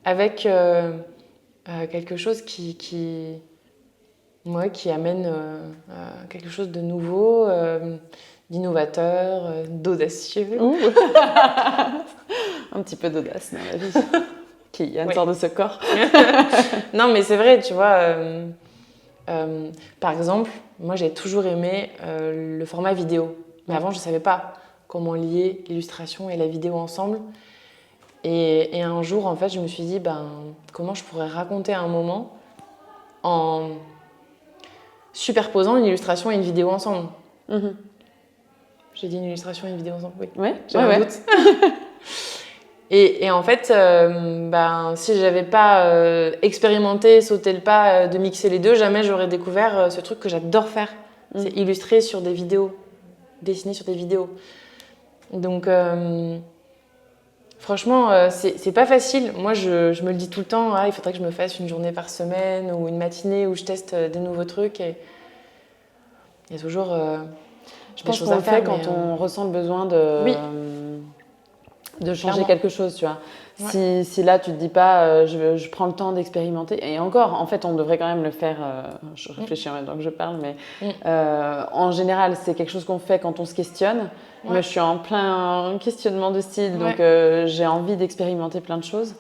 A: avec quelque chose qui amène quelque chose de nouveau, d'innovateur, d'audacieux.
B: Un petit peu d'audace dans la vie. Qui sort de ce corps.
A: Non, mais c'est vrai, tu vois. Par exemple, moi j'ai toujours aimé le format vidéo. Mais avant, je ne savais pas comment lier l'illustration et la vidéo ensemble. Et un jour, en fait, je me suis dit, comment je pourrais raconter un moment en superposant une illustration et une vidéo ensemble. J'ai dit une illustration et une vidéo ensemble, oui. J'avais un doute. Et en fait, si j'avais pas expérimenté, sauté le pas de mixer les deux, jamais j'aurais découvert ce truc que j'adore faire. C'est illustrer sur des vidéos, dessiner sur des vidéos. Donc, franchement, c'est pas facile. Moi, je me le dis tout le temps, il faudrait que je me fasse une journée par semaine ou une matinée où je teste des nouveaux trucs. Et il y a toujours
B: je pense qu'on le fait quand on ressent le besoin de changer quelque chose, tu vois. Ouais. Si là, tu te dis pas, je prends le temps d'expérimenter. Et encore, en fait, on devrait quand même le faire. Je réfléchis en même temps que je parle, mais en général, c'est quelque chose qu'on fait quand on se questionne. Ouais. Moi, je suis en plein questionnement de style, donc j'ai envie d'expérimenter plein de choses.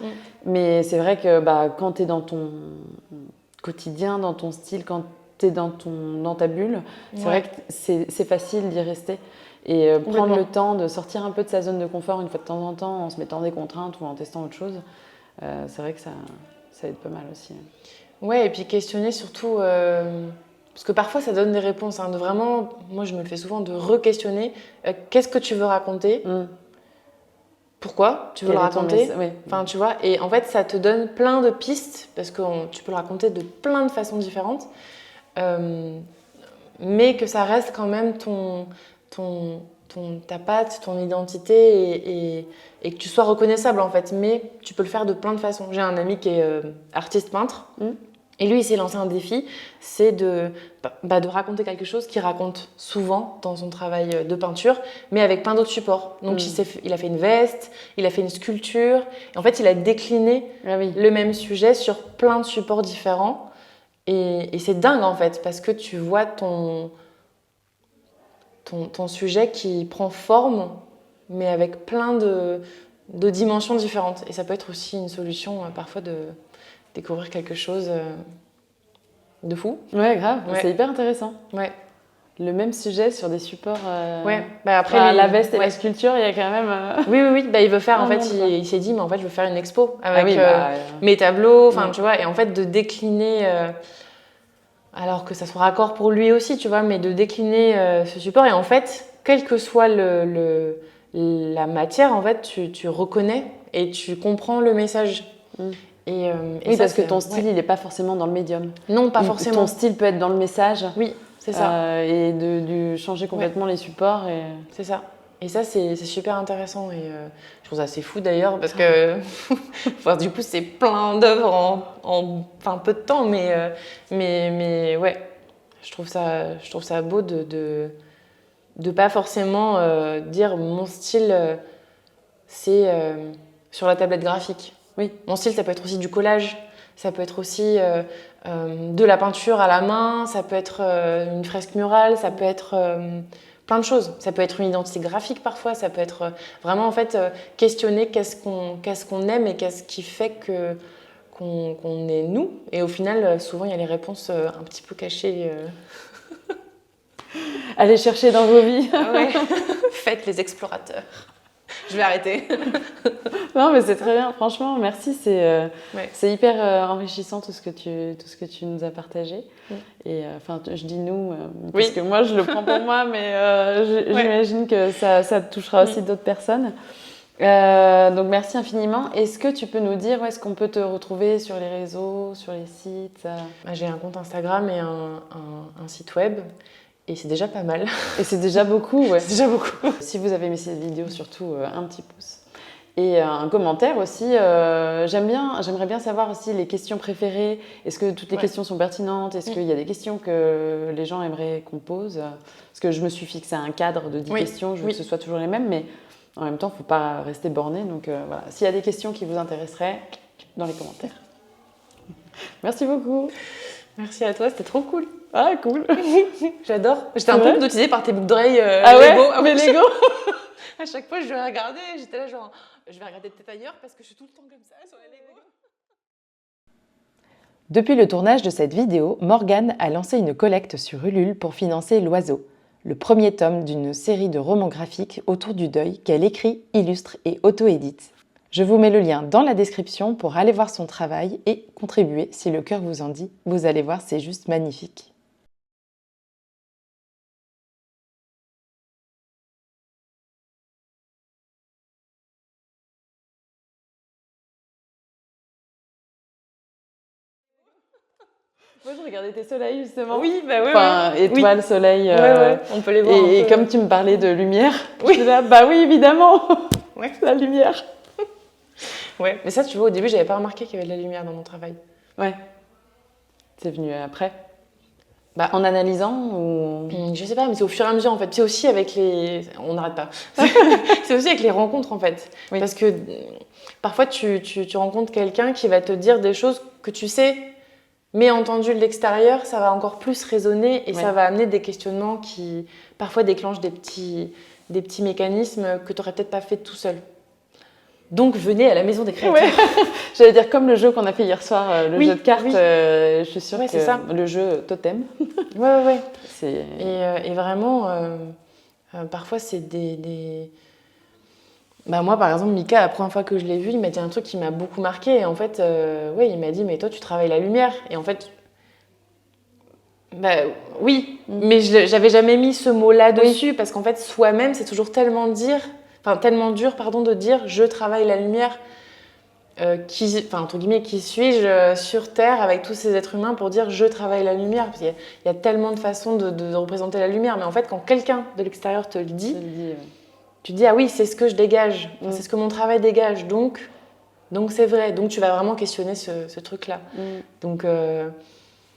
B: Mais c'est vrai que quand tu es dans ton quotidien, dans ton style, quand tu es dans ta bulle, c'est vrai que c'est facile d'y rester. Et prendre le temps de sortir un peu de sa zone de confort une fois de temps en temps en se mettant des contraintes ou en testant autre chose, c'est vrai que ça aide pas mal aussi.
A: Ouais, et puis questionner surtout, parce que parfois ça donne des réponses. De vraiment, moi je me le fais souvent, de re-questionner. Qu'est-ce que tu veux raconter ? Pourquoi tu veux le raconter ? Enfin, tu vois, et en fait ça te donne plein de pistes, parce que tu peux le raconter de plein de façons différentes, mais que ça reste quand même ta patte, ton identité et que tu sois reconnaissable en fait. Mais tu peux le faire de plein de façons. J'ai un ami qui est artiste peintre et lui il s'est lancé un défi, c'est de raconter quelque chose qu'il raconte souvent dans son travail de peinture, mais avec plein d'autres supports. Donc il a fait une veste, il a fait une sculpture, et en fait il a décliné le même sujet sur plein de supports différents et c'est dingue en fait, parce que tu vois ton sujet qui prend forme, mais avec plein de dimensions différentes. Et ça peut être aussi une solution parfois de découvrir quelque chose de fou.
B: Ouais, grave. Ouais. C'est hyper intéressant.
A: Ouais.
B: Le même sujet sur des supports.
A: Ouais. Après,
B: la veste et la sculpture, il y a quand même.
A: Oui. Il veut faire. En fait, il s'est dit, mais en fait, je veux faire une expo avec mes tableaux. Enfin, tu vois. Et en fait, de décliner. Alors que ça soit raccord pour lui aussi, tu vois, mais de décliner ce support. Et en fait, quelle que soit la matière, en fait, tu reconnais et tu comprends le message. Et
B: oui, parce que ton style, il n'est pas forcément dans le médium.
A: Non, pas forcément.
B: Ton style peut être dans le message.
A: Oui, c'est ça.
B: Et de changer complètement les supports.
A: C'est ça. Et ça, c'est super intéressant. Et je trouve ça assez fou d'ailleurs, parce que du coup, c'est plein d'œuvres en peu de temps. Mais ouais, je trouve ça beau de pas forcément dire mon style, c'est sur la tablette graphique. Oui. Mon style, ça peut être aussi du collage, ça peut être aussi de la peinture à la main, ça peut être une fresque murale, ça peut être plein de choses. Ça peut être une identité graphique parfois, ça peut être vraiment en fait questionner qu'est-ce qu'on aime et qu'est-ce qui fait qu'on est nous. Et au final, souvent, il y a les réponses un petit peu cachées.
B: Allez chercher dans vos vies.
A: Ouais. Faites les explorateurs. Je vais arrêter.
B: Non, mais c'est très bien. Franchement, merci. C'est hyper enrichissant tout ce que tu nous as partagé. Et enfin, je dis nous parce que moi, je le prends pour moi, mais j'imagine que ça touchera aussi d'autres personnes. Donc, merci infiniment. Est-ce que tu peux nous dire où est-ce qu'on peut te retrouver sur les réseaux, sur les sites ?
A: J'ai un compte Instagram et un site web. Et c'est déjà pas mal.
B: Et c'est déjà beaucoup, ouais.
A: C'est déjà beaucoup.
B: Si vous avez aimé cette vidéo, surtout un petit pouce. Et un commentaire aussi, j'aimerais bien savoir aussi les questions préférées. Est-ce que toutes les questions sont pertinentes? Est-ce qu'il y a des questions que les gens aimeraient qu'on pose? Parce que je me suis fixé un cadre de 10 questions, je veux que ce soit toujours les mêmes, mais en même temps, il ne faut pas rester borné. Donc voilà, s'il y a des questions qui vous intéresseraient, dans les commentaires. Merci beaucoup.
A: Merci à toi, c'était trop cool.
B: Ah, cool.
A: J'adore. J'étais un peu hypnotisée par tes boucles d'oreilles
B: Lego. Mais Lego.
A: À chaque fois, je vais regarder. J'étais là genre, je vais regarder peut-être ailleurs parce que je suis tout le temps comme ça sur les Lego.
B: Depuis le tournage de cette vidéo, Morgane a lancé une collecte sur Ulule pour financer L'Oiseau, le premier tome d'une série de romans graphiques autour du deuil qu'elle écrit, illustre et auto-édite. Je vous mets le lien dans la description pour aller voir son travail et contribuer si le cœur vous en dit. Vous allez voir, c'est juste magnifique. Moi, je regardais tes soleils, justement.
A: Oui, bah oui.
B: Enfin, étoiles, soleil.
A: On peut les voir.
B: Et comme tu me parlais de lumière, je suis là, bah oui, évidemment. La lumière.
A: Ouais, mais ça, tu vois, au début, j'avais pas remarqué qu'il y avait de la lumière dans mon travail.
B: Ouais. C'est venu après. Bah, en analysant ou...
A: Je sais pas, mais c'est au fur et à mesure, en fait. C'est aussi avec les... On n'arrête pas. C'est aussi avec les rencontres, en fait. Oui. Parce que parfois, tu rencontres quelqu'un qui va te dire des choses que tu sais... Mais entendu de l'extérieur, ça va encore plus résonner et ça va amener des questionnements qui parfois déclenchent des petits mécanismes que tu n'aurais peut-être pas fait tout seul. Donc venez à la maison des créateurs.
B: J'allais dire comme le jeu qu'on a fait hier soir, le jeu de cartes, je suis sûre que c'est ça. Le jeu totem.
A: Ouais. Et vraiment, parfois c'est des... Bah moi, par exemple, Mika, la première fois que je l'ai vu, il m'a dit un truc qui m'a beaucoup marqué. Et en fait, il m'a dit, mais toi, tu travailles la lumière. Et en fait, bah oui, mais j'avais jamais mis ce mot-là dessus parce qu'en fait, soi-même, c'est toujours tellement dur, de dire, je travaille la lumière. Entre guillemets, qui suis-je sur Terre avec tous ces êtres humains pour dire, je travaille la lumière? Parce qu'il y a tellement de façons de représenter la lumière. Mais en fait, quand quelqu'un de l'extérieur te le dit, tu te dis, ah oui, c'est ce que je dégage, c'est ce que mon travail dégage, donc c'est vrai. Donc tu vas vraiment questionner ce truc-là. Donc,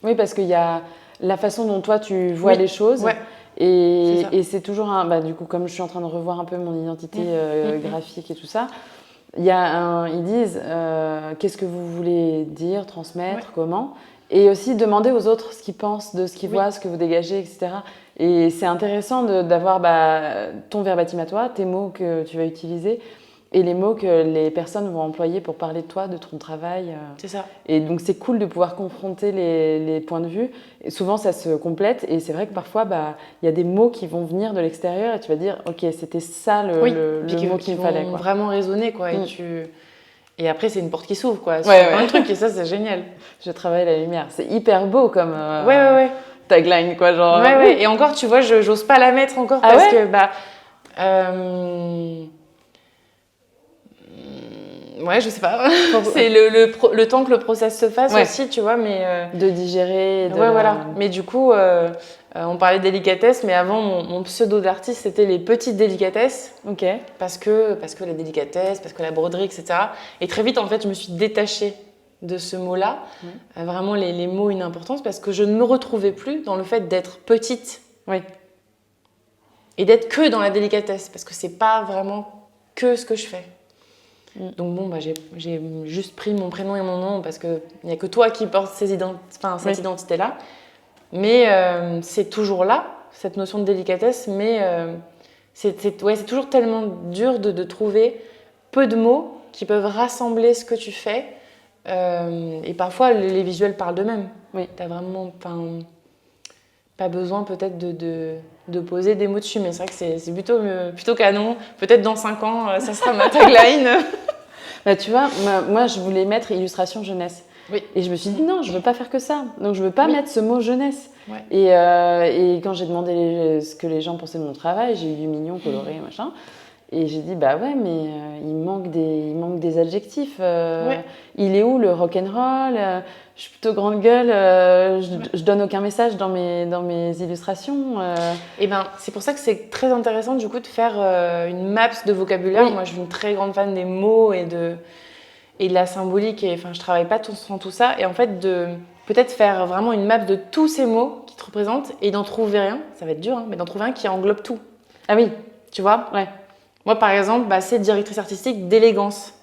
B: oui, parce qu'il y a la façon dont toi tu vois les choses. Ouais. Et c'est toujours du coup, comme je suis en train de revoir un peu mon identité graphique et tout ça, ils disent qu'est-ce que vous voulez dire, transmettre, comment. Et aussi demander aux autres ce qu'ils pensent de ce qu'ils voient, ce que vous dégagez, etc. Et c'est intéressant d'avoir ton verbatim à toi, tes mots que tu vas utiliser et les mots que les personnes vont employer pour parler de toi, de ton travail.
A: C'est ça.
B: Et donc c'est cool de pouvoir confronter les points de vue. Et souvent ça se complète et c'est vrai que parfois il y a des mots qui vont venir de l'extérieur et tu vas dire ok, c'était ça le mot qu'il me fallait.
A: Qui vont vraiment résonner quoi. Et après, c'est une porte qui s'ouvre, quoi. C'est un truc, et ça, c'est génial.
B: Je travaille la lumière. C'est hyper beau comme
A: tagline, quoi. Genre, Et encore, tu vois, j'ose pas la mettre encore parce que, je sais pas. C'est le temps que le process se fasse aussi, tu vois, mais...
B: De digérer.
A: Voilà. Mais du coup, on parlait de délicatesse, mais avant, mon pseudo d'artiste, c'était les petites délicatesses.
B: Ok.
A: Parce que la délicatesse, parce que la broderie, etc. Et très vite, en fait, je me suis détachée de ce mot-là. Vraiment, les mots une importance, parce que je ne me retrouvais plus dans le fait d'être petite.
B: Oui.
A: Et d'être que dans la délicatesse, parce que c'est pas vraiment que ce que je fais. Donc bon, j'ai juste pris mon prénom et mon nom, parce qu'il n'y a que toi qui portes cette identité-là. Mais c'est toujours là, cette notion de délicatesse, mais c'est toujours tellement dur de trouver peu de mots qui peuvent rassembler ce que tu fais. Et parfois, les visuels parlent d'eux-mêmes. Oui. Tu n'as vraiment pas besoin peut-être de poser des mots dessus, mais c'est vrai que c'est plutôt canon. Peut-être dans 5 ans, ça sera ma tagline.
B: Tu vois, moi, je voulais mettre illustration jeunesse. Oui. Et je me suis dit non, je veux pas faire que ça. Donc je veux pas mettre ce mot jeunesse. Ouais. Et quand j'ai demandé ce que les gens pensaient de mon travail, j'ai eu du mignon, coloré, machin. Et j'ai dit, bah ouais, mais il manque des adjectifs.
A: Ouais.
B: Il est où le rock'n'roll? Je suis plutôt grande gueule, je donne aucun message dans mes illustrations.
A: Et ben, c'est pour ça que c'est très intéressant du coup de faire une maps de vocabulaire.
B: Oui.
A: Moi, je suis une très grande fan des mots et de la symbolique. Et enfin, je travaille pas sans tout ça. Et en fait, de peut-être faire vraiment une map de tous ces mots qui te représentent et d'en trouver un. Ça va être dur, hein, mais d'en trouver un qui englobe tout.
B: Ah oui,
A: Tu vois?
B: ouais.
A: Moi, par exemple, bah, c'est directrice artistique d'élégance.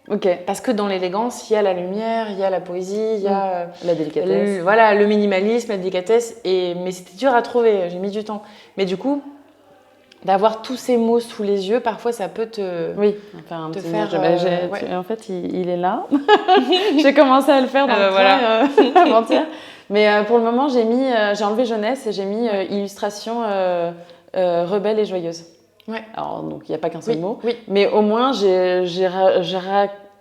B: Ok.
A: Parce que dans l'élégance, il y a la lumière, il y a la poésie, il y a
B: La délicatesse.
A: voilà, le minimalisme, la délicatesse. Mais c'était dur à trouver, j'ai mis du temps. Mais du coup, d'avoir tous ces mots sous les yeux, parfois ça peut te...
B: Oui, enfin, un
A: te
B: petit
A: faire,
B: mot.
A: ouais.
B: En fait, il est là. J'ai commencé à le faire dans le
A: voilà.
B: train avant-hier. Mais pour le moment, j'ai enlevé jeunesse et j'ai mis illustration rebelle et joyeuse.
A: Ouais.
B: Alors, donc, il n'y a pas qu'un seul mot.
A: Oui.
B: Mais au moins, j'ai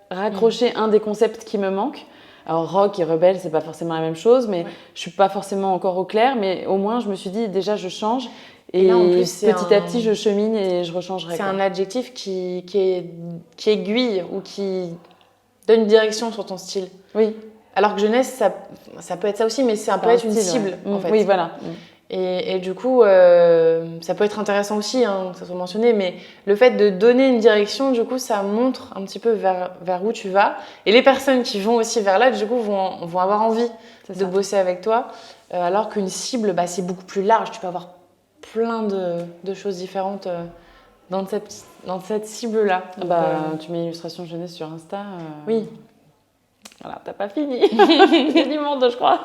B: raccroché un des concepts qui me manque. Alors, rock et rebelle, c'est pas forcément la même chose, mais je suis pas forcément encore au clair. Mais au moins, je me suis dit, déjà, je change. Et
A: là, en plus,
B: petit à petit, je chemine et je rechangerai.
A: C'est un adjectif qui aiguille ou qui donne une direction sur ton style.
B: Oui.
A: Alors que jeunesse, ça peut être ça aussi, mais ça peut être une cible,
B: ouais.
A: en fait.
B: Oui, voilà.
A: Et du coup, ça peut être intéressant aussi, hein, que ça soit mentionné, mais le fait de donner une direction, du coup, ça montre un petit peu vers où tu vas. Et les personnes qui vont aussi vers là, du coup, vont avoir envie de bosser avec toi. Alors qu'une cible, bah, c'est beaucoup plus large. Tu peux avoir plein de choses différentes dans cette cible-là.
B: Tu mets illustration jeunesse sur Insta.
A: Oui.
B: Voilà, t'as pas fini. Il y a du monde, je crois.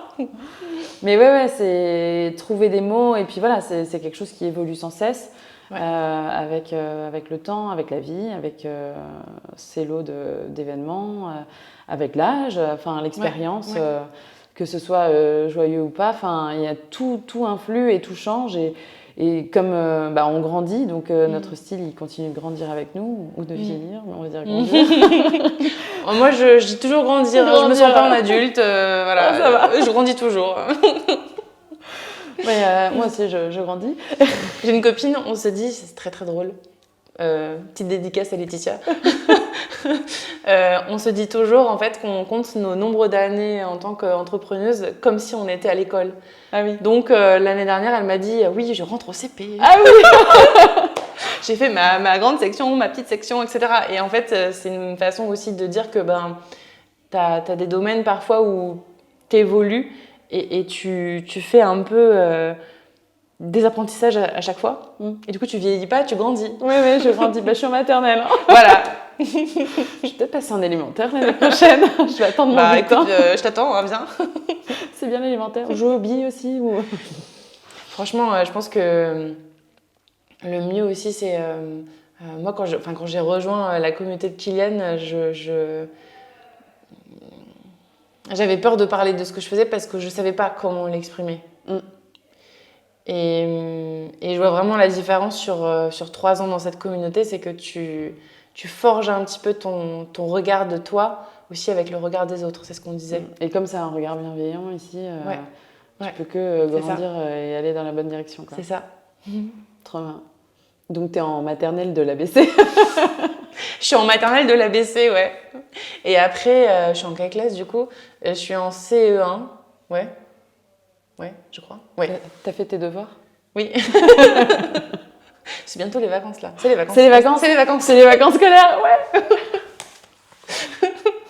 B: Mais ouais, c'est trouver des mots. Et puis voilà, c'est quelque chose qui évolue sans cesse. Ouais. Avec le temps, avec la vie, avec ces lots d'événements, avec l'âge, enfin l'expérience, que ce soit joyeux ou pas. Enfin, il y a tout influe et tout change. Et comme on grandit, donc notre style il continue de grandir avec nous, ou de vieillir, mais on va dire grandir.
A: Moi je dis toujours grandir, je me sens pas en adulte, voilà, ça va. Je grandis toujours.
B: Moi aussi je grandis.
A: J'ai une copine, on se dit, c'est très très drôle, petite dédicace à Laetitia. On se dit toujours en fait qu'on compte nos nombres d'années en tant qu'entrepreneuse comme si on était à l'école.
B: Ah oui.
A: Donc l'année dernière, elle m'a dit oui, je rentre au CP.
B: Ah oui.
A: J'ai fait ma grande section, ma petite section, etc. Et en fait, c'est une façon aussi de dire que t'as des domaines parfois où t'évolues et tu fais un peu des apprentissages à chaque fois. Et du coup, tu vieillis pas, tu grandis.
B: Oui, je grandis. Je suis en maternelle.
A: Voilà.
B: Je vais peut-être passer en élémentaire l'année prochaine. Je vais attendre mon bulletin.
A: Je t'attends, viens.
B: C'est bien l'élémentaire. Jouer au billes aussi ou...
A: Franchement, je pense que le mieux aussi, c'est... moi, quand j'ai rejoint la communauté de Kylian, j'avais peur de parler de ce que je faisais parce que je savais pas comment l'exprimer. Et je vois vraiment la différence sur 3 ans dans cette communauté, c'est que tu forges un petit peu ton regard de toi aussi avec le regard des autres, c'est ce qu'on disait.
B: Et comme c'est un regard bienveillant ici, tu peux que grandir et aller dans la bonne direction.
A: C'est ça.
B: Trop bien. Donc tu es en maternelle de l'ABC.
A: Je suis en maternelle de l'ABC, ouais. Et après, je suis en quelle classe du coup? Je suis en CE1, ouais. Ouais, je crois. Ouais.
B: T'as fait tes devoirs?
A: Oui. C'est bientôt les vacances là. C'est les vacances.
B: C'est les vacances.
A: C'est les vacances.
B: C'est les vacances scolaires, ouais.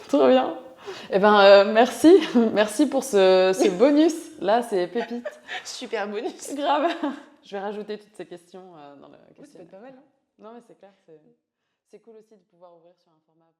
B: Trop bien. Eh ben, merci pour ce bonus. Là, c'est pépite.
A: Super bonus.
B: Grave. Je vais rajouter toutes ces questions dans le questionnaire.
A: Ça peut être pas mal, hein.
B: Non, mais c'est clair. C'est cool aussi de pouvoir ouvrir sur un format